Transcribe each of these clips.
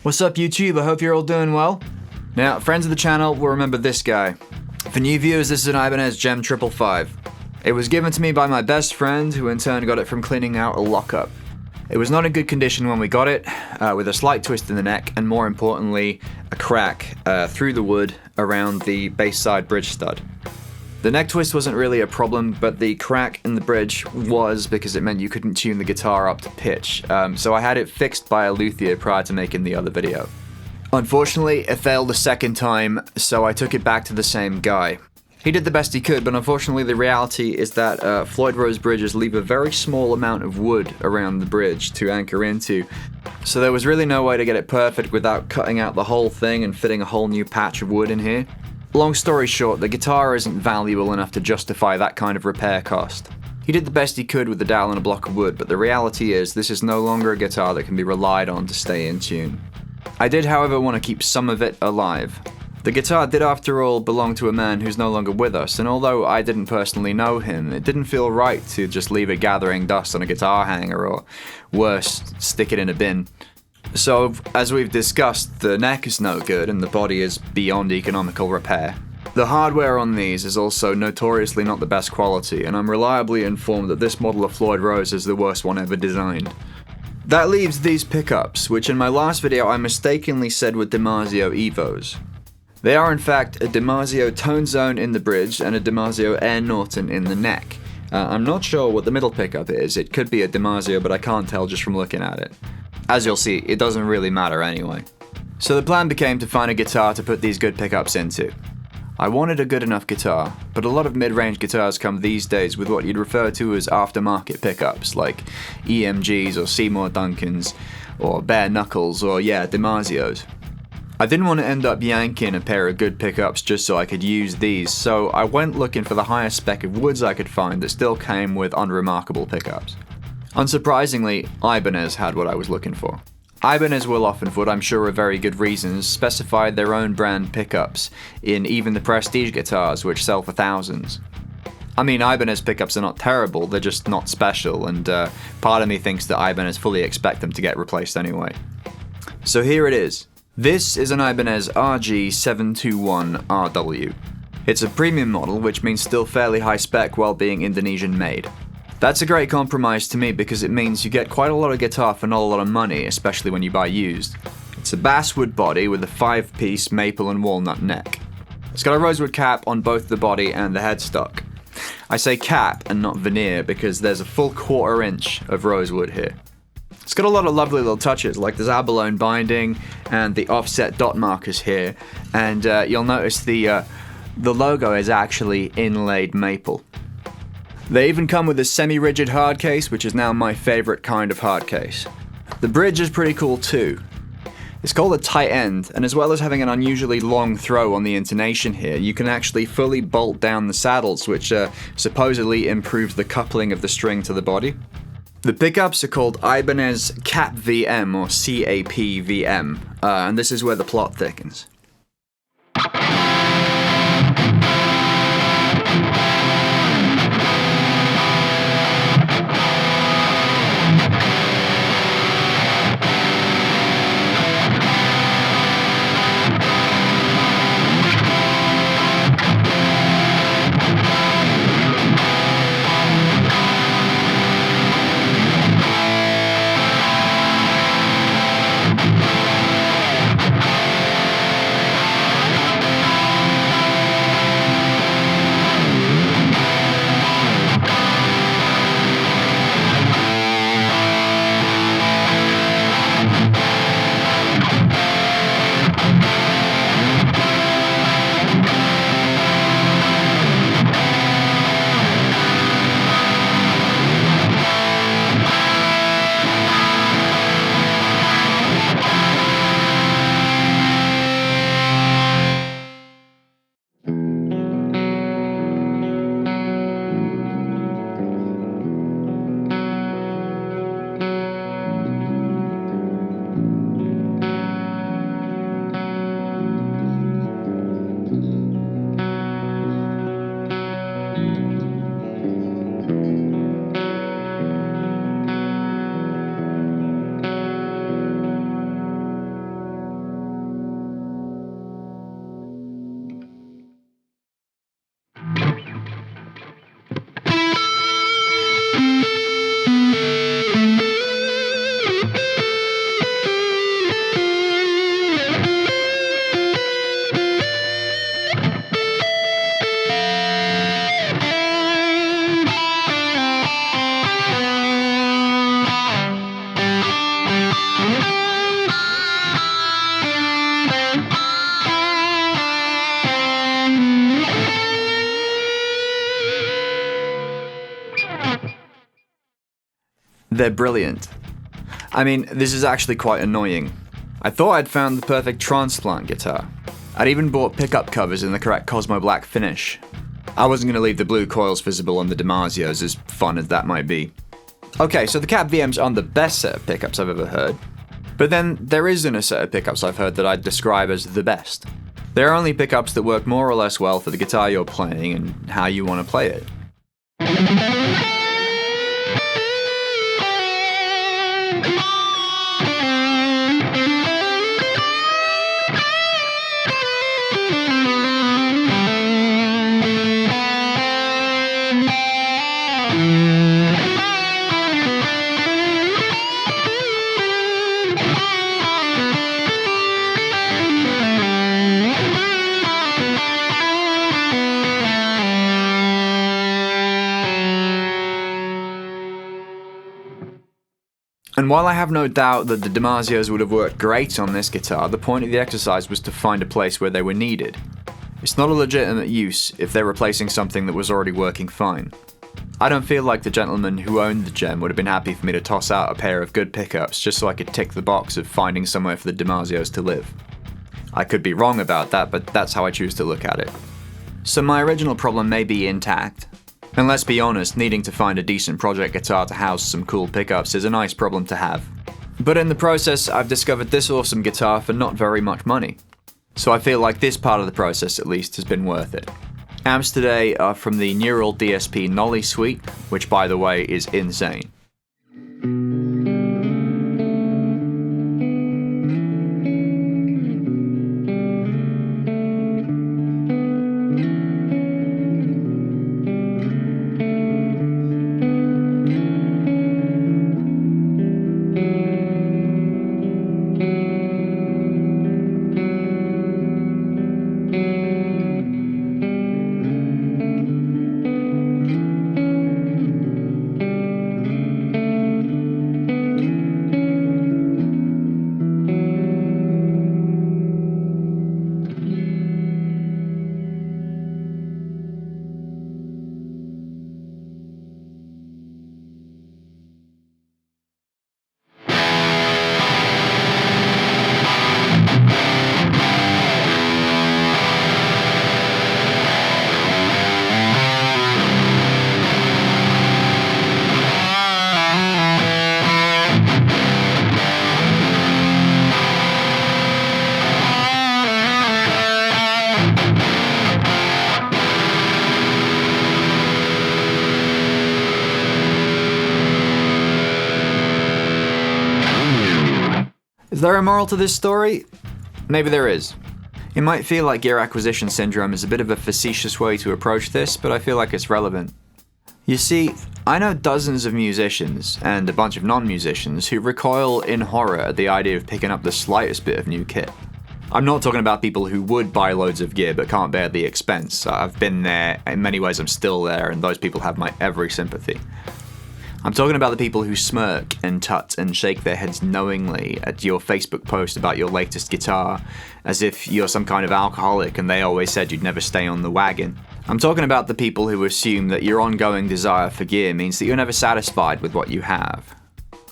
What's up YouTube, I hope you're all doing well. Now, friends of the channel will remember this guy. For new viewers, this is an Ibanez RG721RW. It was given to me by my best friend, who in turn got it from cleaning out a lockup. It was not in good condition when we got it, with a slight twist in the neck, and more importantly, a crack through the wood around the base side bridge stud. The neck twist wasn't really a problem, but the crack in the bridge was, because it meant you couldn't tune the guitar up to pitch, so I had it fixed by a luthier prior to making the other video. Unfortunately, it failed a second time, so I took it back to the same guy. He did the best he could, but unfortunately the reality is that Floyd Rose bridges leave a very small amount of wood around the bridge to anchor into, so there was really no way to get it perfect without cutting out the whole thing and fitting a whole new patch of wood in here. Long story short, the guitar isn't valuable enough to justify that kind of repair cost. He did the best he could with the dowel and a block of wood, but the reality is this is no longer a guitar that can be relied on to stay in tune. I did, however, want to keep some of it alive. The guitar did, after all, belong to a man who's no longer with us, and although I didn't personally know him, it didn't feel right to just leave it gathering dust on a guitar hanger, or worse, stick it in a bin. So, as we've discussed, the neck is no good and the body is beyond economical repair. The hardware on these is also notoriously not the best quality, and I'm reliably informed that this model of Floyd Rose is the worst one ever designed. That leaves these pickups, which in my last video I mistakenly said were DiMarzio Evos. They are in fact a DiMarzio tone zone in the bridge and a DiMarzio Air Norton in the neck. I'm not sure what the middle pickup is. It could be a DiMarzio, but I can't tell just from looking at it. As you'll see, it doesn't really matter anyway. So the plan became to find a guitar to put these good pickups into. I wanted a good enough guitar, but a lot of mid-range guitars come these days with what you'd refer to as aftermarket pickups, like EMGs or Seymour Duncans, or bare knuckles, or yeah, DiMarzios. I didn't want to end up yanking a pair of good pickups just so I could use these, so I went looking for the highest spec of woods I could find that still came with unremarkable pickups. Unsurprisingly, Ibanez had what I was looking for. Ibanez will often, for what I'm sure are very good reasons, specify their own brand pickups in even the prestige guitars, which sell for thousands. I mean, Ibanez pickups are not terrible, they're just not special, and part of me thinks that Ibanez fully expect them to get replaced anyway. So here it is. This is an Ibanez RG721RW. It's a premium model, which means still fairly high spec while being Indonesian made. That's a great compromise to me because it means you get quite a lot of guitar for not a lot of money, especially when you buy used. It's a basswood body with a 5-piece maple and walnut neck. It's got a rosewood cap on both the body and the headstock. I say cap and not veneer because there's a full 1/4 inch of rosewood here. It's got a lot of lovely little touches, like this abalone binding and the offset dot markers here, and you'll notice the logo is actually inlaid maple. They even come with a semi-rigid hard case, which is now my favorite kind of hard case. The bridge is pretty cool too. It's called a tight end, and as well as having an unusually long throw on the intonation here, you can actually fully bolt down the saddles, which supposedly improves the coupling of the string to the body. The pickups are called Ibanez Cap VM or CAP VM, and this is where the plot thickens. They're brilliant. I mean, this is actually quite annoying. I thought I'd found the perfect transplant guitar. I'd even bought pickup covers in the correct Cosmo Black finish. I wasn't going to leave the blue coils visible on the DiMarzios, as fun as that might be. Okay, so the Cat VMs aren't the best set of pickups I've ever heard. But then there isn't a set of pickups I've heard that I'd describe as the best. There are only pickups that work more or less well for the guitar you're playing and how you want to play it. And while I have no doubt that the DiMarzios would have worked great on this guitar, the point of the exercise was to find a place where they were needed. It's not a legitimate use if they're replacing something that was already working fine. I don't feel like the gentleman who owned the gem would have been happy for me to toss out a pair of good pickups just so I could tick the box of finding somewhere for the DiMarzios to live. I could be wrong about that, but that's how I choose to look at it. So my original problem may be intact. And let's be honest, needing to find a decent project guitar to house some cool pickups is a nice problem to have. But in the process, I've discovered this awesome guitar for not very much money. So I feel like this part of the process, at least, has been worth it. Amps today are from the Neural DSP Nolly suite, which by the way is insane. Is there a moral to this story? Maybe there is. It might feel like gear acquisition syndrome is a bit of a facetious way to approach this, but I feel like it's relevant. You see, I know dozens of musicians, and a bunch of non-musicians, who recoil in horror at the idea of picking up the slightest bit of new kit. I'm not talking about people who would buy loads of gear but can't bear the expense. I've been there, in many ways I'm still there, and those people have my every sympathy. I'm talking about the people who smirk and tut and shake their heads knowingly at your Facebook post about your latest guitar, as if you're some kind of alcoholic and they always said you'd never stay on the wagon. I'm talking about the people who assume that your ongoing desire for gear means that you're never satisfied with what you have.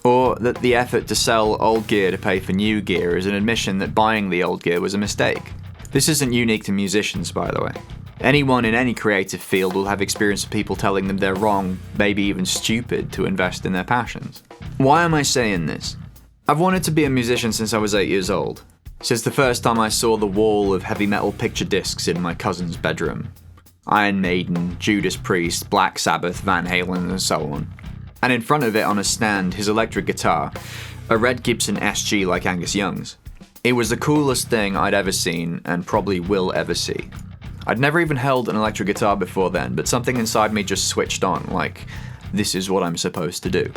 Or that the effort to sell old gear to pay for new gear is an admission that buying the old gear was a mistake. This isn't unique to musicians, by the way. Anyone in any creative field will have experience of people telling them they're wrong, maybe even stupid, to invest in their passions. Why am I saying this? I've wanted to be a musician since I was 8 years old. Since the first time I saw the wall of heavy metal picture discs in my cousin's bedroom. Iron Maiden, Judas Priest, Black Sabbath, Van Halen, and so on. And in front of it on a stand, his electric guitar, a red Gibson SG like Angus Young's. It was the coolest thing I'd ever seen, and probably will ever see. I'd never even held an electric guitar before then, but something inside me just switched on, like, this is what I'm supposed to do.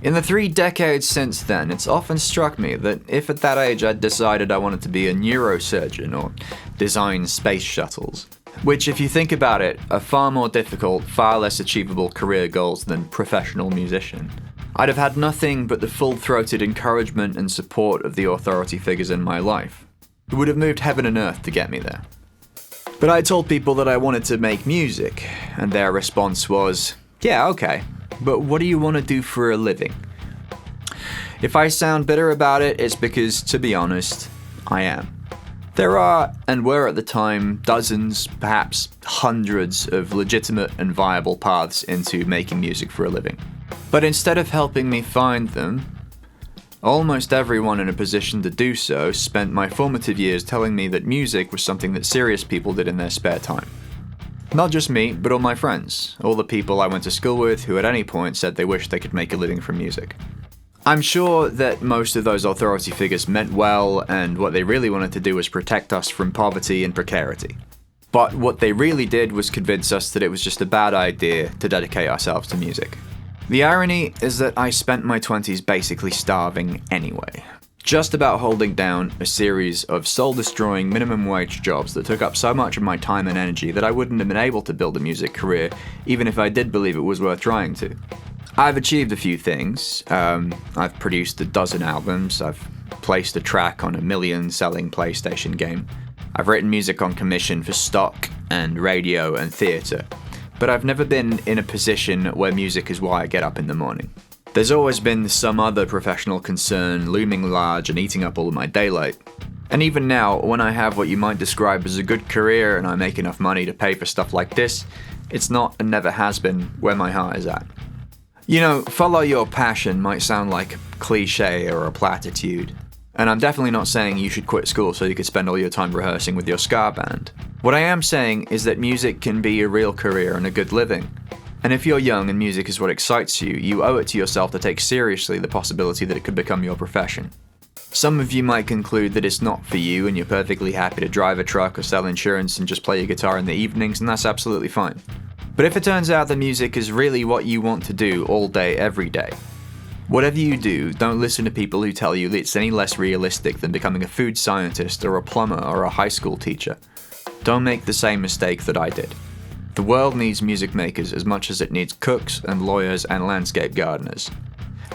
In the 3 decades since then, it's often struck me that if at that age I'd decided I wanted to be a neurosurgeon or design space shuttles, which if you think about it, are far more difficult, far less achievable career goals than professional musician, I'd have had nothing but the full-throated encouragement and support of the authority figures in my life, who would have moved heaven and earth to get me there. But I told people that I wanted to make music, and their response was, yeah, okay, but what do you want to do for a living? If I sound bitter about it, it's because, to be honest, I am. There are, and were at the time, dozens, perhaps hundreds of legitimate and viable paths into making music for a living. But instead of helping me find them, almost everyone in a position to do so spent my formative years telling me that music was something that serious people did in their spare time. Not just me, but all my friends, all the people I went to school with who at any point said they wished they could make a living from music. I'm sure that most of those authority figures meant well, and what they really wanted to do was protect us from poverty and precarity. But what they really did was convince us that it was just a bad idea to dedicate ourselves to music. The irony is that I spent my 20s basically starving anyway. Just about holding down a series of soul-destroying minimum wage jobs that took up so much of my time and energy that I wouldn't have been able to build a music career, even if I did believe it was worth trying to. I've achieved a few things. I've produced a dozen albums, I've placed a track on a million-selling PlayStation game, I've written music on commission for stock and radio and theatre, but I've never been in a position where music is why I get up in the morning. There's always been some other professional concern looming large and eating up all of my daylight. And even now, when I have what you might describe as a good career and I make enough money to pay for stuff like this, it's not and never has been where my heart is at. You know, follow your passion might sound like a cliche or a platitude, and I'm definitely not saying you should quit school so you could spend all your time rehearsing with your ska band. What I am saying is that music can be a real career and a good living. And if you're young and music is what excites you, you owe it to yourself to take seriously the possibility that it could become your profession. Some of you might conclude that it's not for you and you're perfectly happy to drive a truck or sell insurance and just play your guitar in the evenings, and that's absolutely fine. But if it turns out that music is really what you want to do all day, every day, whatever you do, don't listen to people who tell you that it's any less realistic than becoming a food scientist or a plumber or a high school teacher. Don't make the same mistake that I did. The world needs music makers as much as it needs cooks and lawyers and landscape gardeners.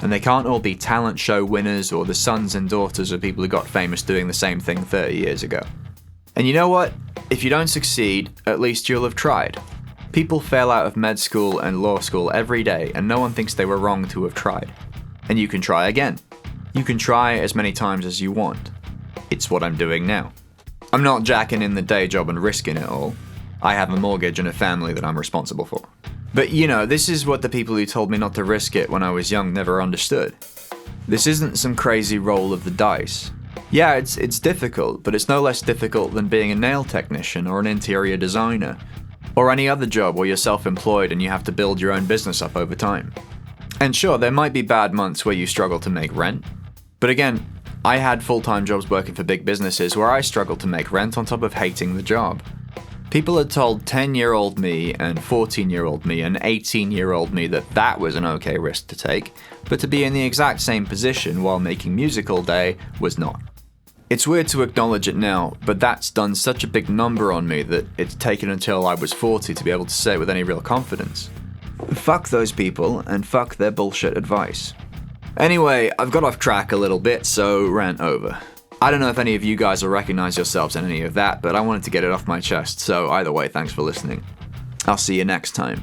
And they can't all be talent show winners or the sons and daughters of people who got famous doing the same thing 30 years ago. And you know what? If you don't succeed, at least you'll have tried. People fail out of med school and law school every day, and no one thinks they were wrong to have tried. And you can try again. You can try as many times as you want. It's what I'm doing now. I'm not jacking in the day job and risking it all. I have a mortgage and a family that I'm responsible for. But you know, this is what the people who told me not to risk it when I was young never understood. This isn't some crazy roll of the dice. Yeah, it's difficult, but it's no less difficult than being a nail technician or an interior designer, or any other job where you're self-employed and you have to build your own business up over time. And sure, there might be bad months where you struggle to make rent, but again, I had full-time jobs working for big businesses where I struggled to make rent on top of hating the job. People had told 10-year-old me and 14-year-old me and 18-year-old me that was an okay risk to take, but to be in the exact same position while making music all day was not. It's weird to acknowledge it now, but that's done such a big number on me that it's taken until I was 40 to be able to say it with any real confidence. Fuck those people, and fuck their bullshit advice. Anyway, I've got off track a little bit, so rant over. I don't know if any of you guys will recognize yourselves in any of that, but I wanted to get it off my chest, so either way, thanks for listening. I'll see you next time.